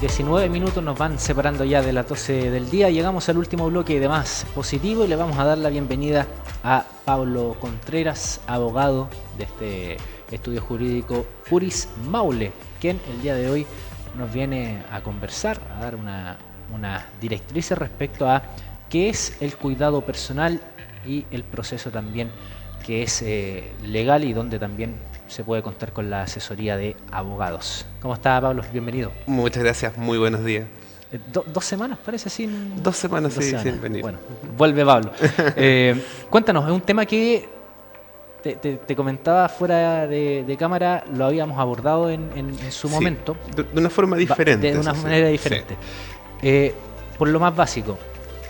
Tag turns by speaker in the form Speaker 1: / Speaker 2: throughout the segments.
Speaker 1: 19 minutos nos van separando ya de las 12 del día. Llegamos al último bloque de Más Positivo y le vamos a dar la bienvenida a Pablo Contreras, abogado de este estudio jurídico Juris Maule, quien el día de hoy nos viene a conversar, a dar una directriz respecto a qué es el cuidado personal y el proceso también que es legal y donde también se puede contar con la asesoría de abogados. ¿Cómo está, Pablo? Bienvenido.
Speaker 2: Muchas gracias, muy buenos días.
Speaker 1: 2 semanas parece sin...
Speaker 2: 2 semanas, sin venir.
Speaker 1: Bueno, vuelve Pablo. Cuéntanos, es un tema que te comentaba fuera de cámara, lo habíamos abordado en su momento.
Speaker 2: De una forma diferente.
Speaker 1: De una manera diferente. Sí. Por lo más básico,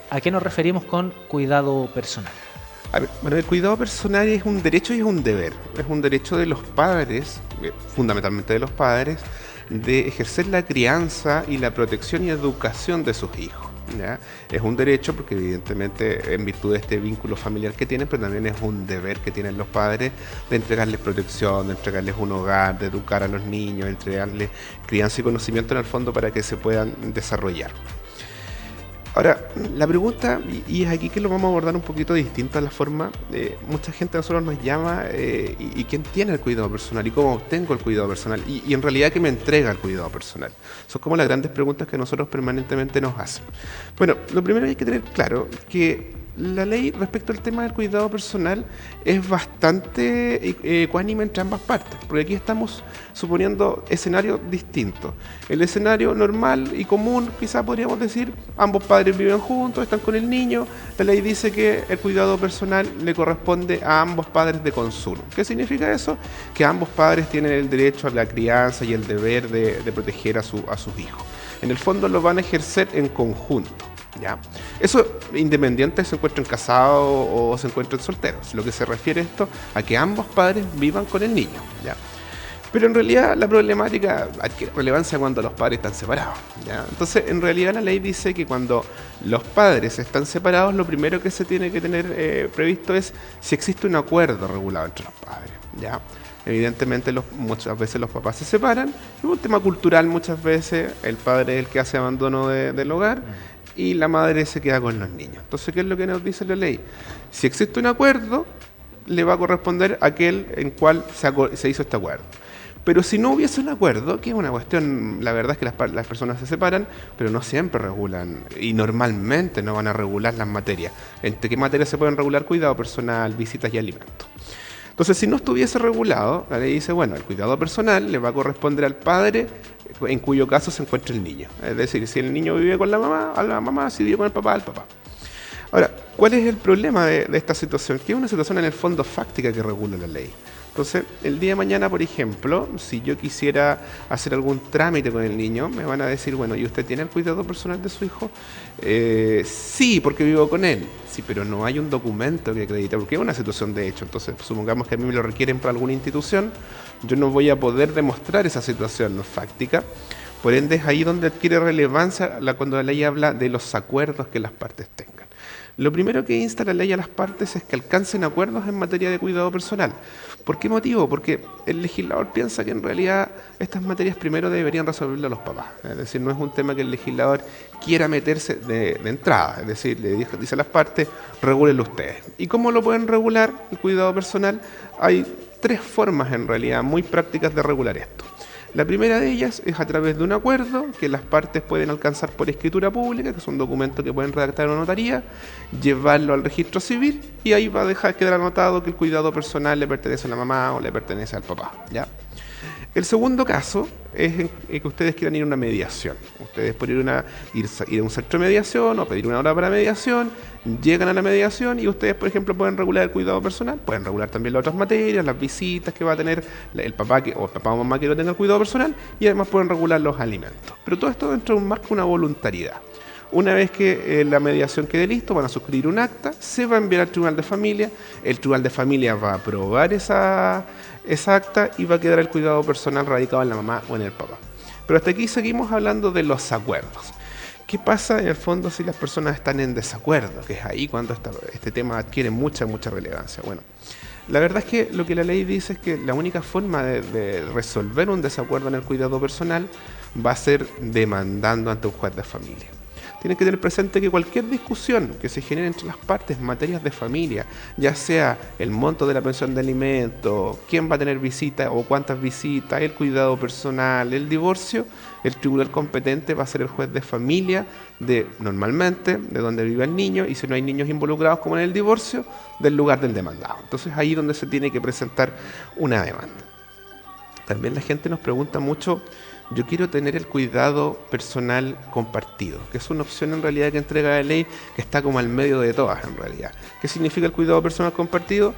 Speaker 1: ¿a qué nos referimos con cuidado personal?
Speaker 2: A ver, bueno, el cuidado personal es un derecho y es un deber. Es un derecho de los padres, fundamentalmente de los padres, de ejercer la crianza y la protección y educación de sus hijos, ¿ya? Es un derecho porque evidentemente en virtud de este vínculo familiar que tienen, pero también es un deber que tienen los padres de entregarles protección, de entregarles un hogar, de educar a los niños, de entregarles crianza y conocimiento en el fondo para que se puedan desarrollar. Ahora, la pregunta, y es aquí que lo vamos a abordar un poquito distinto a la forma, mucha gente a nosotros nos llama y quién tiene el cuidado personal y cómo obtengo el cuidado personal y en realidad qué me entrega el cuidado personal. Son como las grandes preguntas que nosotros permanentemente nos hacen. Bueno, lo primero que hay que tener claro que la ley respecto al tema del cuidado personal es bastante ecuánime entre ambas partes, porque aquí estamos suponiendo escenarios distintos. El escenario normal y común, quizá podríamos decir, ambos padres viven juntos, están con el niño, la ley dice que el cuidado personal le corresponde a ambos padres de consumo. ¿Qué significa eso? Que ambos padres tienen el derecho a la crianza y el deber de proteger a sus hijos. En el fondo lo van a ejercer en conjunto. ¿Ya? Eso independiente se encuentren casados o se encuentren solteros. Lo que se refiere esto a que ambos padres vivan con el niño, ¿ya? Pero en realidad la problemática adquiere relevancia cuando los padres están separados, ¿ya? Entonces, en realidad la ley dice que cuando los padres están separados, lo primero que se tiene que tener previsto es si existe un acuerdo regulado entre los padres, ¿ya? Evidentemente muchas veces los papás se separan, es un tema cultural muchas veces, el padre es el que hace abandono del hogar y la madre se queda con los niños. Entonces, ¿qué es lo que nos dice la ley? Si existe un acuerdo, le va a corresponder a aquel en cual se hizo este acuerdo. Pero si no hubiese un acuerdo, que es una cuestión, la verdad es que las personas se separan, pero no siempre regulan, y normalmente no van a regular las materias. ¿Entre qué materias se pueden regular? Cuidado personal, visitas y alimentos. Entonces, si no estuviese regulado, la ley dice, bueno, el cuidado personal le va a corresponder al padre en cuyo caso se encuentra el niño. Es decir, si el niño vive con la mamá, a la mamá, si vive con el papá, al papá. Ahora, ¿cuál es el problema de esta situación? Que es una situación en el fondo fáctica que regula la ley. Entonces, el día de mañana, por ejemplo, si yo quisiera hacer algún trámite con el niño, me van a decir, bueno, ¿y usted tiene el cuidado personal de su hijo? Sí, porque vivo con él. Sí, pero no hay un documento que acredite, porque es una situación de hecho. Entonces, supongamos que a mí me lo requieren para alguna institución, yo no voy a poder demostrar esa situación fáctica. Por ende, es ahí donde adquiere relevancia cuando la ley habla de los acuerdos que las partes tengan. Lo primero que insta la ley a las partes es que alcancen acuerdos en materia de cuidado personal. ¿Por qué motivo? Porque el legislador piensa que en realidad estas materias primero deberían resolverlo los papás. Es decir, no es un tema que el legislador quiera meterse de entrada. Es decir, le dice a las partes, regúlenlo ustedes. ¿Y cómo lo pueden regular el cuidado personal? Hay 3 formas en realidad muy prácticas de regular esto. La primera de ellas es a través de un acuerdo que las partes pueden alcanzar por escritura pública, que es un documento que pueden redactar en una notaría, llevarlo al registro civil y ahí va a quedar anotado que el cuidado personal le pertenece a la mamá o le pertenece al papá, ¿ya? El segundo caso es que ustedes quieran ir a una mediación. Ustedes pueden ir a un centro de mediación o pedir una hora para mediación, llegan a la mediación y ustedes, por ejemplo, pueden regular el cuidado personal, pueden regular también las otras materias, las visitas que va a tener el papá o mamá que no tenga el cuidado personal y además pueden regular los alimentos. Pero todo esto dentro de un marco de una voluntariedad. Una vez que la mediación quede listo, van a suscribir un acta, se va a enviar al Tribunal de Familia, el Tribunal de Familia va a aprobar esa acta y va a quedar el cuidado personal radicado en la mamá o en el papá. Pero hasta aquí seguimos hablando de los acuerdos. ¿Qué pasa en el fondo si las personas están en desacuerdo? Que es ahí cuando este tema adquiere mucha relevancia. Bueno, La verdad es que lo que la ley dice es que la única forma de resolver un desacuerdo en el cuidado personal va a ser demandando ante un juez de familia. Tienen que tener presente que cualquier discusión que se genere entre las partes en materias de familia, ya sea el monto de la pensión de alimentos, quién va a tener visita o cuántas visitas, el cuidado personal, el divorcio, el tribunal competente va a ser el juez de familia normalmente de donde vive el niño, y si no hay niños involucrados como en el divorcio, del lugar del demandado. Entonces ahí es donde se tiene que presentar una demanda. También la gente nos pregunta mucho: yo quiero tener el cuidado personal compartido, que es una opción en realidad que entrega la ley, que está como al medio de todas en realidad. ¿Qué significa el cuidado personal compartido?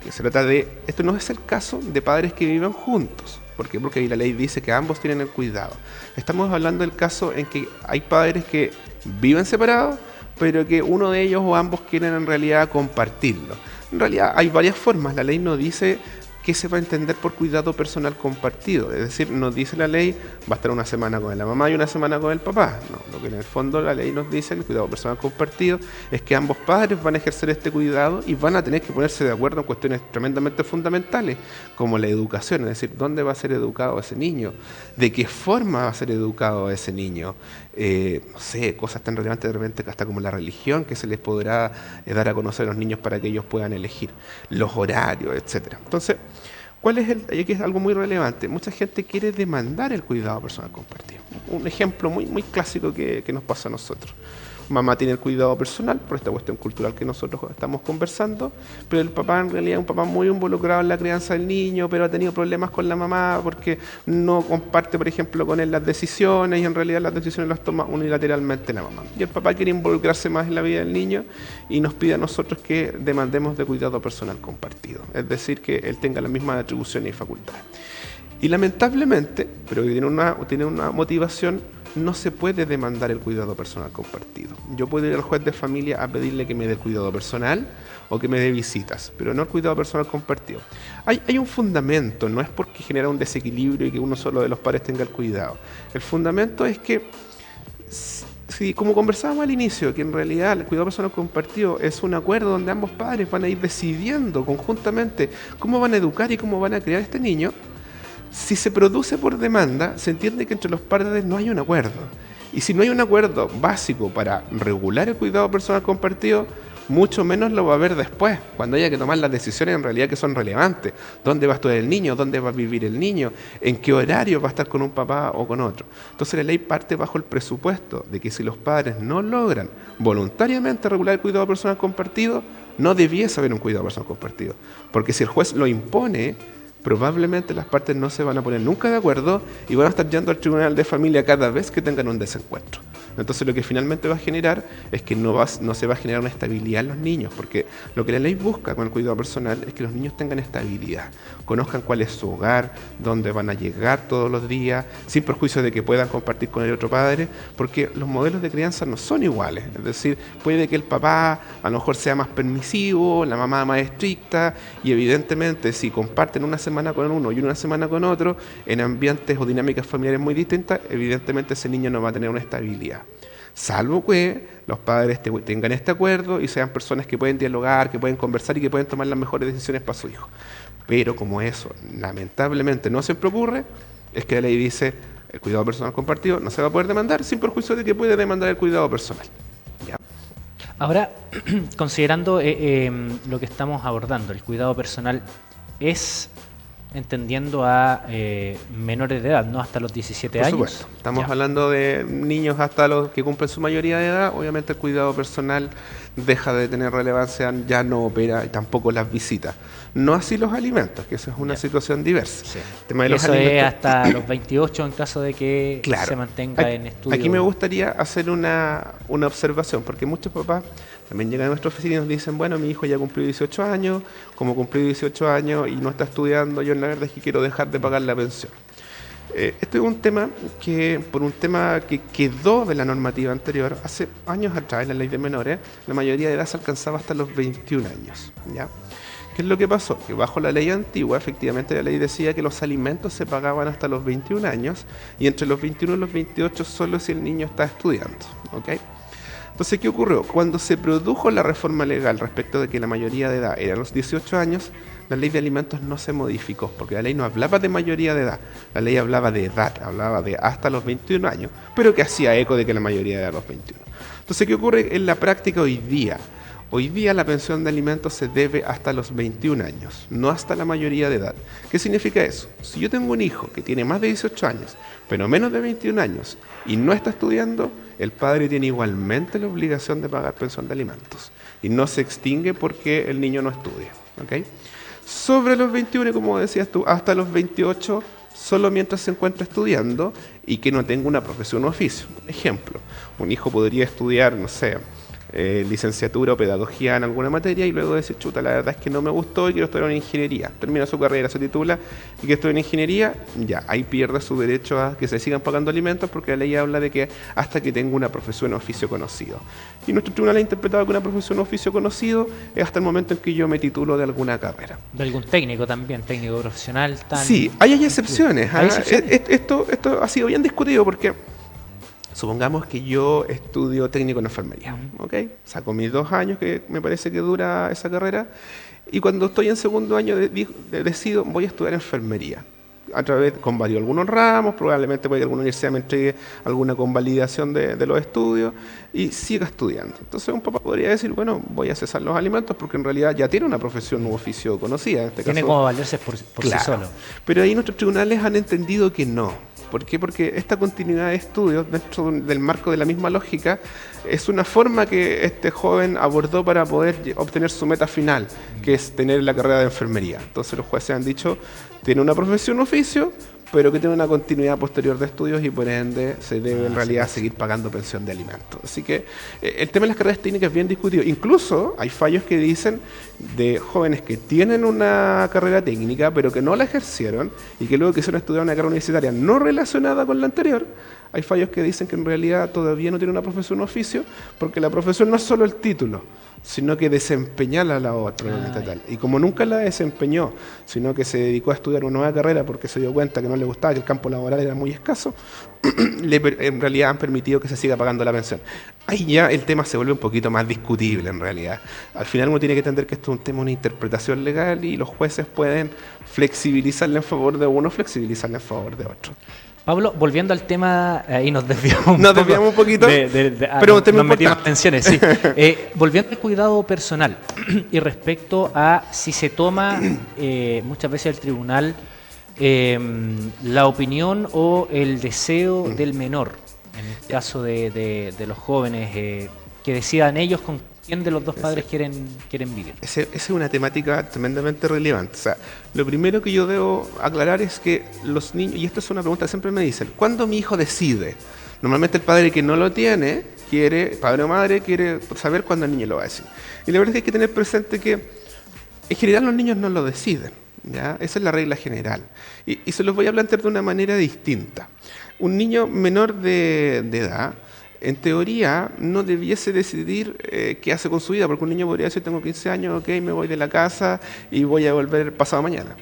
Speaker 2: Que se trata de, esto no es el caso de padres que viven juntos. ¿Por qué? Porque ahí la ley dice que ambos tienen el cuidado. Estamos hablando del caso en que hay padres que viven separados, pero que uno de ellos o ambos quieren en realidad compartirlo. En realidad hay varias formas, la ley no dice qué se va a entender por cuidado personal compartido. Es decir, nos dice la ley, va a estar una semana con la mamá y una semana con el papá. No, lo que en el fondo la ley nos dice, que el cuidado personal compartido, es que ambos padres van a ejercer este cuidado y van a tener que ponerse de acuerdo en cuestiones tremendamente fundamentales, como la educación, es decir, dónde va a ser educado ese niño, de qué forma va a ser educado ese niño. No sé, cosas tan relevantes de repente hasta como la religión que se les podrá dar a conocer a los niños para que ellos puedan elegir, los horarios, etcétera. Entonces, ¿cuál es aquí es algo muy relevante? Mucha gente quiere demandar el cuidado personal compartido. Un ejemplo muy clásico que nos pasa a nosotros. Mamá tiene el cuidado personal por esta cuestión cultural que nosotros estamos conversando, pero el papá en realidad es un papá muy involucrado en la crianza del niño, pero ha tenido problemas con la mamá porque no comparte, por ejemplo, con él las decisiones, y en realidad las decisiones las toma unilateralmente la mamá. Y el papá quiere involucrarse más en la vida del niño y nos pide a nosotros que demandemos de cuidado personal compartido, es decir, que él tenga las mismas atribuciones y facultades. Y lamentablemente, pero tiene una motivación, no se puede demandar el cuidado personal compartido. Yo puedo ir al juez de familia a pedirle que me dé el cuidado personal o que me dé visitas, pero no el cuidado personal compartido. Hay un fundamento, no es porque genera un desequilibrio y que uno solo de los padres tenga el cuidado. El fundamento es que, si, como conversábamos al inicio, que en realidad el cuidado personal compartido es un acuerdo donde ambos padres van a ir decidiendo conjuntamente cómo van a educar y cómo van a criar a este niño. Si se produce por demanda, se entiende que entre los padres no hay un acuerdo. Y si no hay un acuerdo básico para regular el cuidado personal compartido, mucho menos lo va a haber después, cuando haya que tomar las decisiones en realidad que son relevantes. ¿Dónde va a estudiar el niño? ¿Dónde va a vivir el niño? ¿En qué horario va a estar con un papá o con otro? Entonces la ley parte bajo el presupuesto de que si los padres no logran voluntariamente regular el cuidado personal compartido, no debiese haber un cuidado personal compartido. Porque si el juez lo impone, probablemente las partes no se van a poner nunca de acuerdo y van a estar yendo al tribunal de familia cada vez que tengan un desencuentro. Entonces lo que finalmente va a generar es que no se va a generar una estabilidad en los niños, porque lo que la ley busca con el cuidado personal es que los niños tengan estabilidad, conozcan cuál es su hogar, dónde van a llegar todos los días, sin perjuicio de que puedan compartir con el otro padre, porque los modelos de crianza no son iguales. Es decir, puede que el papá a lo mejor sea más permisivo, la mamá más estricta, y evidentemente si comparten una semana con uno y una semana con otro, en ambientes o dinámicas familiares muy distintas, evidentemente ese niño no va a tener una estabilidad. Salvo que los padres tengan este acuerdo y sean personas que pueden dialogar, que pueden conversar y que pueden tomar las mejores decisiones para su hijo. Pero como eso lamentablemente no siempre ocurre, es que la ley dice el cuidado personal compartido no se va a poder demandar, sin perjuicio de que puede demandar el cuidado personal. ¿Ya?
Speaker 1: Ahora, considerando lo que estamos abordando, el cuidado personal es entendiendo a menores de edad, ¿no? Hasta los 17 años.
Speaker 2: Por supuesto. Estamos hablando de niños hasta los que cumplen su mayoría de edad. Obviamente el cuidado personal deja de tener relevancia, ya no opera, y tampoco las visitas. No así los alimentos, que eso es una situación diversa.
Speaker 1: Sí.
Speaker 2: El tema de
Speaker 1: y
Speaker 2: los
Speaker 1: eso
Speaker 2: alimentos,
Speaker 1: es hasta los 28 en caso de que se mantenga en estudio.
Speaker 2: Aquí me gustaría hacer una observación, porque muchos papás también llegan a nuestra oficina y nos dicen, bueno, mi hijo ya cumplió 18 años, como cumplió 18 años y no está estudiando, yo la verdad es que quiero dejar de pagar la pensión. Este es un tema que quedó de la normativa anterior. Hace años atrás, en la ley de menores, la mayoría de edad se alcanzaba hasta los 21 años. ¿Ya? ¿Qué es lo que pasó? Que bajo la ley antigua, efectivamente la ley decía que los alimentos se pagaban hasta los 21 años y entre los 21 y los 28 solo si el niño está estudiando. ¿Okay? Entonces, ¿qué ocurrió? Cuando se produjo la reforma legal respecto de que la mayoría de edad era los 18 años, la ley de alimentos no se modificó, porque la ley no hablaba de mayoría de edad, la ley hablaba de edad, hablaba de hasta los 21 años, pero que hacía eco de que la mayoría era los 21. Entonces, ¿qué ocurre en la práctica hoy día? Hoy día la pensión de alimentos se debe hasta los 21 años, no hasta la mayoría de edad. ¿Qué significa eso? Si yo tengo un hijo que tiene más de 18 años, pero menos de 21 años, y no está estudiando, el padre tiene igualmente la obligación de pagar pensión de alimentos. Y no se extingue porque el niño no estudia. ¿Okay? Sobre los 21, como decías tú, hasta los 28, solo mientras se encuentra estudiando y que no tenga una profesión o oficio. Ejemplo, un hijo podría estudiar, no sé, licenciatura o pedagogía en alguna materia y luego decir, chuta, la verdad es que no me gustó y quiero estudiar una ingeniería. Termina su carrera, se titula y que estudia en ingeniería, ya, ahí pierde su derecho a que se sigan pagando alimentos porque la ley habla de que hasta que tenga una profesión o oficio conocido. Y nuestro tribunal ha interpretado que una profesión o oficio conocido es hasta el momento en que yo me titulo de alguna carrera.
Speaker 1: De algún técnico también, técnico profesional.
Speaker 2: Sí, hay excepciones. ¿Hay excepciones? Esto ha sido bien discutido porque supongamos que yo estudio técnico en enfermería, ¿ok? Saco mis 2 años, que me parece que dura esa carrera, y cuando estoy en segundo año decido, voy a estudiar enfermería. A través, convalido algunos ramos, probablemente puede que alguna universidad me entregue alguna convalidación de los estudios y siga estudiando. Entonces un papá podría decir, bueno, voy a cesar los alimentos porque en realidad ya tiene una profesión u oficio conocida. En este
Speaker 1: tiene
Speaker 2: caso,
Speaker 1: como valerse por
Speaker 2: claro,
Speaker 1: sí solo.
Speaker 2: Pero ahí nuestros tribunales han entendido que no. ¿Por qué? Porque esta continuidad de estudios dentro del marco de la misma lógica es una forma que este joven abordó para poder obtener su meta final, que es tener la carrera de enfermería. Entonces los jueces han dicho, tiene una profesión o oficio, pero que tiene una continuidad posterior de estudios y por ende se debe en realidad seguir pagando pensión de alimentos. Así que el tema de las carreras técnicas es bien discutido. Incluso hay fallos que dicen de jóvenes que tienen una carrera técnica pero que no la ejercieron y que luego quisieron estudiar una carrera universitaria no relacionada con la anterior. Hay fallos que dicen que en realidad todavía no tiene una profesión o oficio porque la profesión no es solo el título, sino que desempeñarla la otra estatal. Y como nunca la desempeñó, sino que se dedicó a estudiar una nueva carrera porque se dio cuenta que no le gustaba, que el campo laboral era muy escaso, en realidad han permitido que se siga pagando la pensión. Ahí ya el tema se vuelve un poquito más discutible en realidad. Al final uno tiene que entender que esto es un tema de una interpretación legal y los jueces pueden flexibilizarle en favor de uno, flexibilizarle en favor de otro.
Speaker 1: Pablo, volviendo al tema, ahí nos desviamos
Speaker 2: un poquito, pero
Speaker 1: nos metimos en tensiones, sí. Volviendo al cuidado personal y respecto a si se toma muchas veces el tribunal la opinión o el deseo del menor, en el caso de los jóvenes, que decidan ellos con quién de los dos padres quieren vivir.
Speaker 2: Esa es una temática tremendamente relevante. O sea, lo primero que yo debo aclarar es que los niños, y esto es una pregunta que siempre me dicen, ¿cuándo mi hijo decide? Normalmente el padre que no lo tiene, padre o madre, quiere saber cuándo el niño lo va a decir. Y la verdad es que hay que tener presente que en general los niños no lo deciden, ¿ya? Esa es la regla general. Y se los voy a plantear de una manera distinta. Un niño menor de edad, en teoría, no debiese decidir qué hace con su vida, porque un niño podría decir, tengo 15 años, ok, me voy de la casa y voy a volver pasado mañana.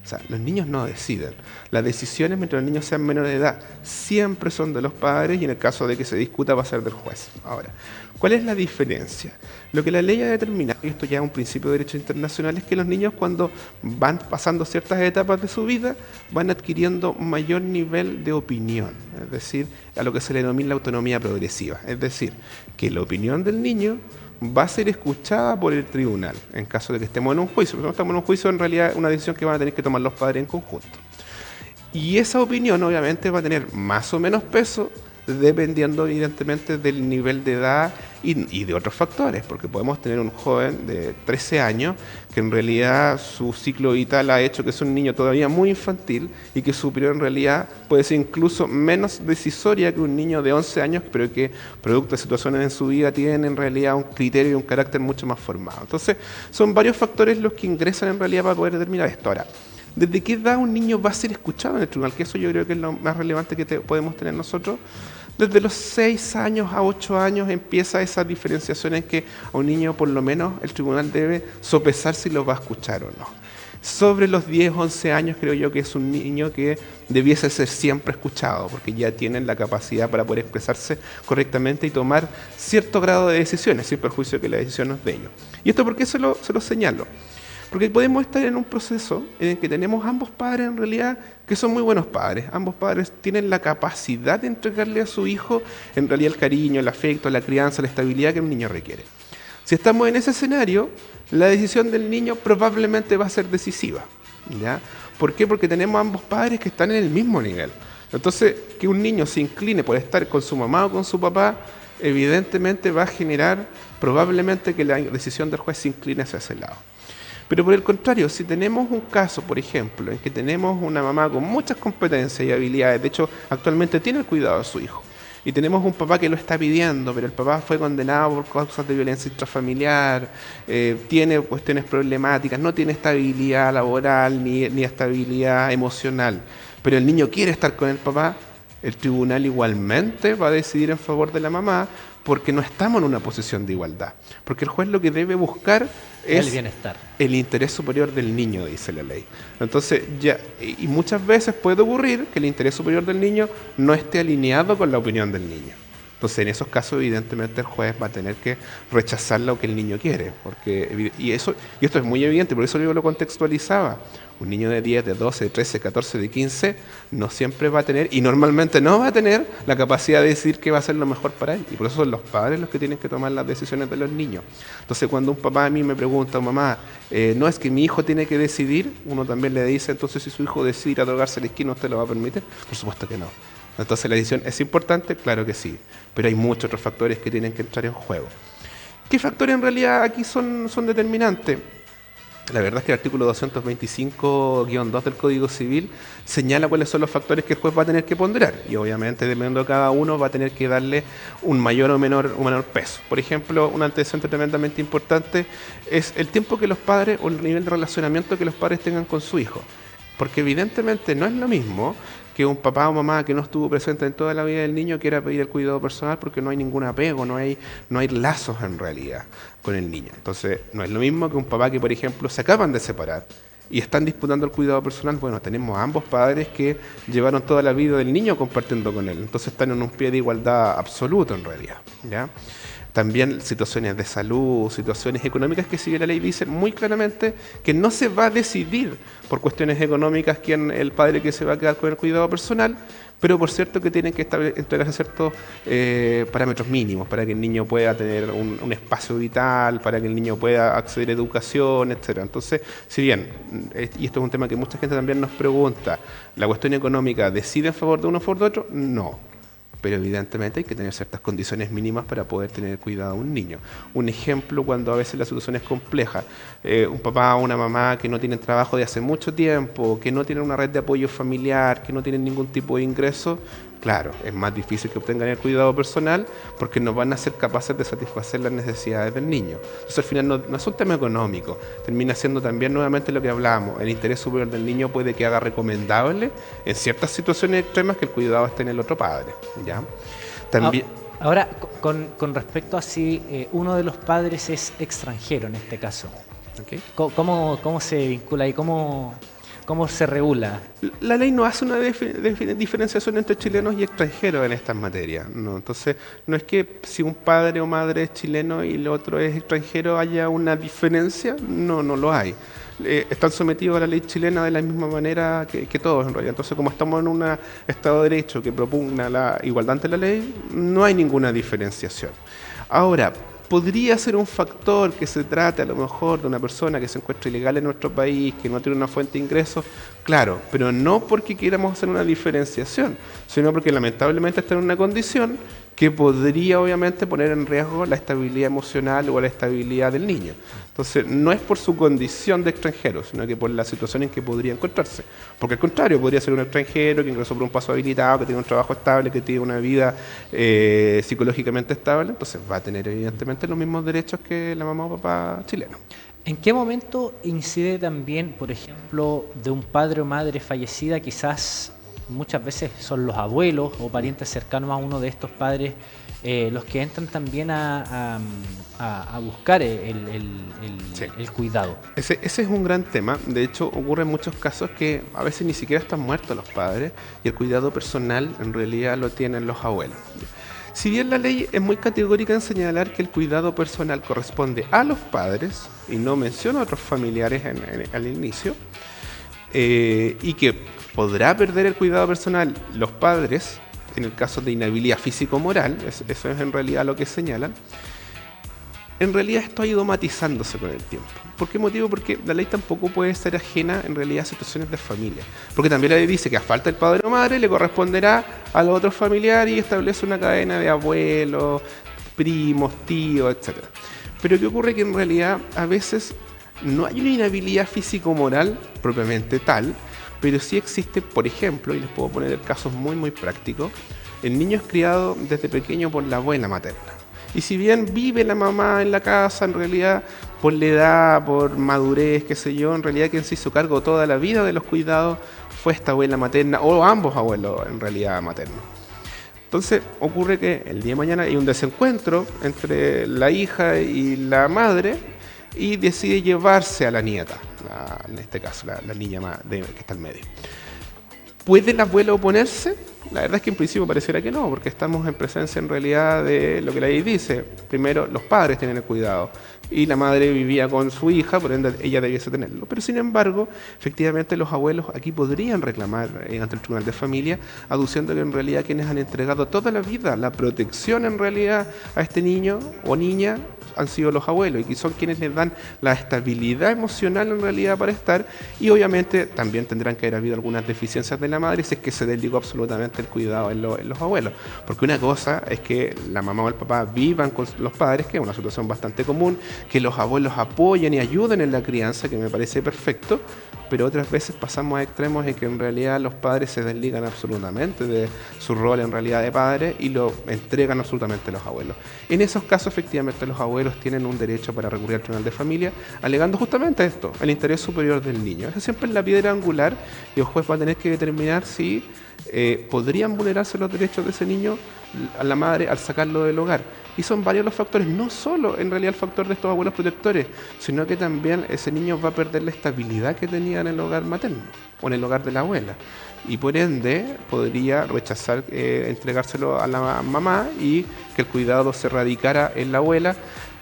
Speaker 2: O sea, los niños no deciden. Las decisiones, mientras los niños sean menores de edad, siempre son de los padres y en el caso de que se discuta va a ser del juez. Ahora, ¿cuál es la diferencia? Lo que la ley ha determinado, y esto ya es un principio de derecho internacional, es que los niños cuando van pasando ciertas etapas de su vida van adquiriendo mayor nivel de opinión, es decir, a lo que se le denomina la autonomía progresiva. Es decir, que la opinión del niño va a ser escuchada por el tribunal en caso de que estemos en un juicio. Porque no estamos en un juicio, en realidad es una decisión que van a tener que tomar los padres en conjunto. Y esa opinión obviamente va a tener más o menos peso dependiendo evidentemente del nivel de edad y de otros factores, porque podemos tener un joven de 13 años que en realidad su ciclo vital ha hecho que es un niño todavía muy infantil y que su opinión en realidad puede ser incluso menos decisoria que un niño de 11 años, pero que producto de situaciones en su vida tienen en realidad un criterio y un carácter mucho más formado. Entonces son varios factores los que ingresan en realidad para poder determinar esto. Ahora, ¿desde qué edad un niño va a ser escuchado en el tribunal? Que eso yo creo que es lo más relevante que podemos tener nosotros. Desde los 6 años a 8 años empieza esa diferenciación en que a un niño por lo menos el tribunal debe sopesar si lo va a escuchar o no. Sobre los 10, 11 años creo yo que es un niño que debiese ser siempre escuchado, porque ya tienen la capacidad para poder expresarse correctamente y tomar cierto grado de decisiones, sin perjuicio que la decisión no es de ellos. ¿Y esto por qué se lo señalo? Porque podemos estar en un proceso en el que tenemos ambos padres en realidad que son muy buenos padres. Ambos padres tienen la capacidad de entregarle a su hijo en realidad el cariño, el afecto, la crianza, la estabilidad que un niño requiere. Si estamos en ese escenario, la decisión del niño probablemente va a ser decisiva, ¿ya? ¿Por qué? Porque tenemos ambos padres que están en el mismo nivel. Entonces, que un niño se incline por estar con su mamá o con su papá, evidentemente va a generar probablemente que la decisión del juez se incline hacia ese lado. Pero por el contrario, si tenemos un caso, por ejemplo, en que tenemos una mamá con muchas competencias y habilidades, de hecho, actualmente tiene el cuidado de su hijo, y tenemos un papá que lo está pidiendo, pero el papá fue condenado por causas de violencia intrafamiliar, tiene cuestiones problemáticas, no tiene estabilidad laboral ni estabilidad emocional, pero el niño quiere estar con el papá, el tribunal igualmente va a decidir en favor de la mamá porque no estamos en una posición de igualdad. Porque el juez lo que debe buscar es
Speaker 1: el bienestar,
Speaker 2: el interés superior del niño, dice la ley. Entonces, y muchas veces puede ocurrir que el interés superior del niño no esté alineado con la opinión del niño. Entonces, en esos casos, evidentemente, el juez va a tener que rechazar lo que el niño quiere. Y esto es muy evidente, por eso yo lo contextualizaba. Un niño de 10, de 12, de 13, 14, de 15, no siempre va a tener, y normalmente no va a tener, la capacidad de decir qué va a ser lo mejor para él. Y por eso son los padres los que tienen que tomar las decisiones de los niños. Entonces, cuando un papá a mí me pregunta, mamá, no es que mi hijo tiene que decidir, uno también le dice, entonces si su hijo decide ir a drogarse a la esquina, ¿usted lo va a permitir? Por supuesto que no. Entonces, ¿la decisión es importante? Claro que sí, pero hay muchos otros factores que tienen que entrar en juego. ¿Qué factores en realidad aquí son determinantes? La verdad es que el artículo 225-2 del Código Civil señala cuáles son los factores que el juez va a tener que ponderar y obviamente dependiendo de cada uno va a tener que darle un mayor o menor peso. Por ejemplo, un antecedente tremendamente importante es el tiempo que los padres o el nivel de relacionamiento que los padres tengan con su hijo. Porque evidentemente no es lo mismo que un papá o mamá que no estuvo presente en toda la vida del niño quiera pedir el cuidado personal porque no hay ningún apego, no hay lazos en realidad con el niño. Entonces, no es lo mismo que un papá que, por ejemplo, se acaban de separar y están disputando el cuidado personal. Bueno, tenemos a ambos padres que llevaron toda la vida del niño compartiendo con él. Entonces están en un pie de igualdad absoluto en realidad, ¿ya? También situaciones de salud, situaciones económicas que sigue la ley dice muy claramente que no se va a decidir por cuestiones económicas quién el padre que se va a quedar con el cuidado personal, pero por cierto que tienen que entregarse ciertos parámetros mínimos para que el niño pueda tener un espacio vital, para que el niño pueda acceder a educación, etcétera. Entonces, si bien, y esto es un tema que mucha gente también nos pregunta, ¿la cuestión económica decide en favor de uno o en favor de otro? No. Pero evidentemente hay que tener ciertas condiciones mínimas para poder tener cuidado a un niño. Un ejemplo, cuando a veces la situación es compleja, un papá o una mamá que no tienen trabajo de hace mucho tiempo, que no tienen una red de apoyo familiar, que no tienen ningún tipo de ingreso, claro, es más difícil que obtengan el cuidado personal porque no van a ser capaces de satisfacer las necesidades del niño. Entonces al final no es un tema económico, termina siendo también nuevamente lo que hablábamos, el interés superior del niño puede que haga recomendable en ciertas situaciones extremas que el cuidado esté en el otro padre, ¿ya? También...
Speaker 1: Ahora, con respecto a si uno de los padres es extranjero en este caso,
Speaker 2: ¿Okay?
Speaker 1: ¿Cómo se vincula y cómo se regula?
Speaker 2: La ley no hace una diferenciación entre chilenos y extranjeros en estas materias, ¿no? Entonces, no es que si un padre o madre es chileno y el otro es extranjero haya una diferencia, no lo hay. Están sometidos a la ley chilena de la misma manera que todos en realidad. Entonces, como estamos en un Estado de Derecho que propugna la igualdad ante la ley, no hay ninguna diferenciación. Ahora, podría ser un factor que se trate a lo mejor de una persona que se encuentra ilegal en nuestro país, que no tiene una fuente de ingresos, claro, pero no porque queramos hacer una diferenciación, sino porque lamentablemente está en una condición que podría obviamente poner en riesgo la estabilidad emocional o la estabilidad del niño. Entonces, no es por su condición de extranjero, sino que por la situación en que podría encontrarse. Porque al contrario, podría ser un extranjero que ingresó por un paso habilitado, que tiene un trabajo estable, que tiene una vida psicológicamente estable, entonces va a tener evidentemente los mismos derechos que la mamá o papá chileno.
Speaker 1: ¿En qué momento incide también, por ejemplo, de un padre o madre fallecida, quizás muchas veces son los abuelos o parientes cercanos a uno de estos padres los que entran también a buscar el cuidado?
Speaker 2: Ese es un gran tema. De hecho, ocurre en muchos casos que a veces ni siquiera están muertos los padres y el cuidado personal en realidad lo tienen los abuelos. Si bien la ley es muy categórica en señalar que el cuidado personal corresponde a los padres, y no menciona a otros familiares al inicio, y que podrá perder el cuidado personal los padres en el caso de inhabilidad físico-moral, eso es en realidad lo que señalan. En realidad esto ha ido matizándose con el tiempo. ¿Por qué motivo? Porque la ley tampoco puede ser ajena en realidad a situaciones de familia. Porque también la ley dice que a falta del padre o madre le corresponderá a los otros familiares y establece una cadena de abuelos, primos, tíos, etc. Pero ¿qué ocurre? Que en realidad a veces no hay una inhabilidad físico-moral propiamente tal, pero sí existe, por ejemplo, y les puedo poner casos muy prácticos, el niño es criado desde pequeño por la abuela materna. Y si bien vive la mamá en la casa, en realidad por la edad, por madurez, qué sé yo, en realidad quien se hizo cargo toda la vida de los cuidados fue esta abuela materna, o ambos abuelos en realidad maternos. Entonces ocurre que el día de mañana hay un desencuentro entre la hija y la madre y decide llevarse a la nieta, en este caso la niña que está al medio. ¿Puede el abuelo oponerse? La verdad es que en principio pareciera que no, porque estamos en presencia en realidad de lo que la ley dice. Primero, los padres tienen el cuidado y la madre vivía con su hija, por ende ella debiese tenerlo. Pero sin embargo, efectivamente los abuelos aquí podrían reclamar ante el Tribunal de Familia, aduciendo que en realidad quienes han entregado toda la vida la protección en realidad a este niño o niña han sido los abuelos y que son quienes les dan la estabilidad emocional en realidad para estar, y obviamente también tendrán que haber habido algunas deficiencias de la madre si es que se delegó absolutamente el cuidado en los abuelos, porque una cosa es que la mamá o el papá vivan con los padres, que es una situación bastante común, que los abuelos apoyen y ayuden en la crianza, que me parece perfecto, pero otras veces pasamos a extremos en que en realidad los padres se desligan absolutamente de su rol en realidad de padre y lo entregan absolutamente a los abuelos. En esos casos efectivamente los abuelos tienen un derecho para recurrir al Tribunal de Familia, alegando justamente esto, el interés superior del niño. Esa siempre es la piedra angular y el juez va a tener que determinar si podrían vulnerarse los derechos de ese niño a la madre al sacarlo del hogar. Y son varios los factores, no solo en realidad el factor de estos abuelos protectores, sino que también ese niño va a perder la estabilidad que tenía en el hogar materno o en el hogar de la abuela. Y por ende podría rechazar entregárselo a la mamá y que el cuidado se radicara en la abuela.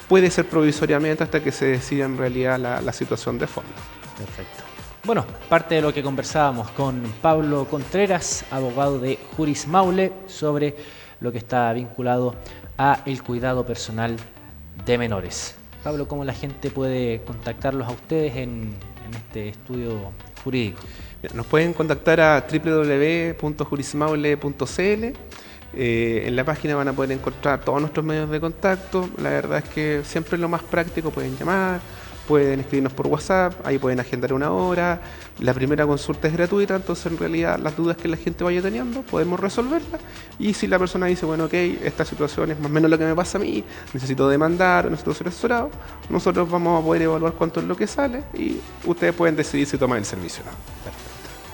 Speaker 2: Puede ser provisoriamente hasta que se decida en realidad la situación de fondo.
Speaker 1: Perfecto. Bueno, parte de lo que conversábamos con Pablo Contreras, abogado de Juris Maule, sobre lo que está vinculado a el cuidado personal de menores. Pablo, ¿cómo la gente puede contactarlos a ustedes en este estudio jurídico?
Speaker 2: Nos pueden contactar a www.jurismaule.cl. En la página van a poder encontrar todos nuestros medios de contacto. La verdad es que siempre es lo más práctico, pueden llamar, pueden escribirnos por WhatsApp, ahí pueden agendar una hora. La primera consulta es gratuita, entonces en realidad las dudas que la gente vaya teniendo podemos resolverlas. Y si la persona dice, bueno, ok, esta situación es más o menos lo que me pasa a mí, necesito demandar, necesito ser asesorado, nosotros vamos a poder evaluar cuánto es lo que sale y ustedes pueden decidir si toman el servicio o no.
Speaker 1: Perfecto.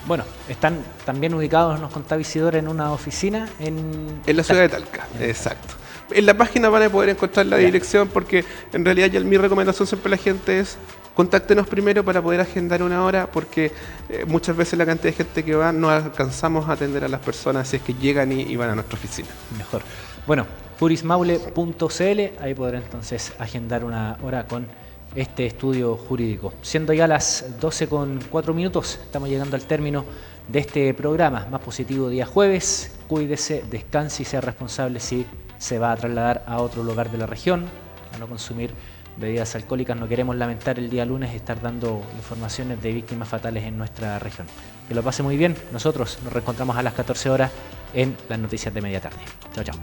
Speaker 1: Bueno, están también ubicados, nos contaba Isidoro, en una oficina en
Speaker 2: la ciudad de Talca, exacto. En la página van a poder encontrar la dirección, porque en realidad ya mi recomendación siempre a la gente es contáctenos primero para poder agendar una hora, porque muchas veces la cantidad de gente que va no alcanzamos a atender a las personas si es que llegan y van a nuestra oficina.
Speaker 1: Mejor. Bueno, jurismaule.cl, ahí podrán entonces agendar una hora con este estudio jurídico. Siendo ya las 12:04, estamos llegando al término de este programa. Más positivo día jueves. Cuídese, descanse y sea responsable si se va a trasladar a otro lugar de la región, a no consumir bebidas alcohólicas. No queremos lamentar el día lunes estar dando informaciones de víctimas fatales en nuestra región. Que lo pase muy bien. Nosotros nos reencontramos a las 14 horas en las noticias de media tarde. Chao, chao.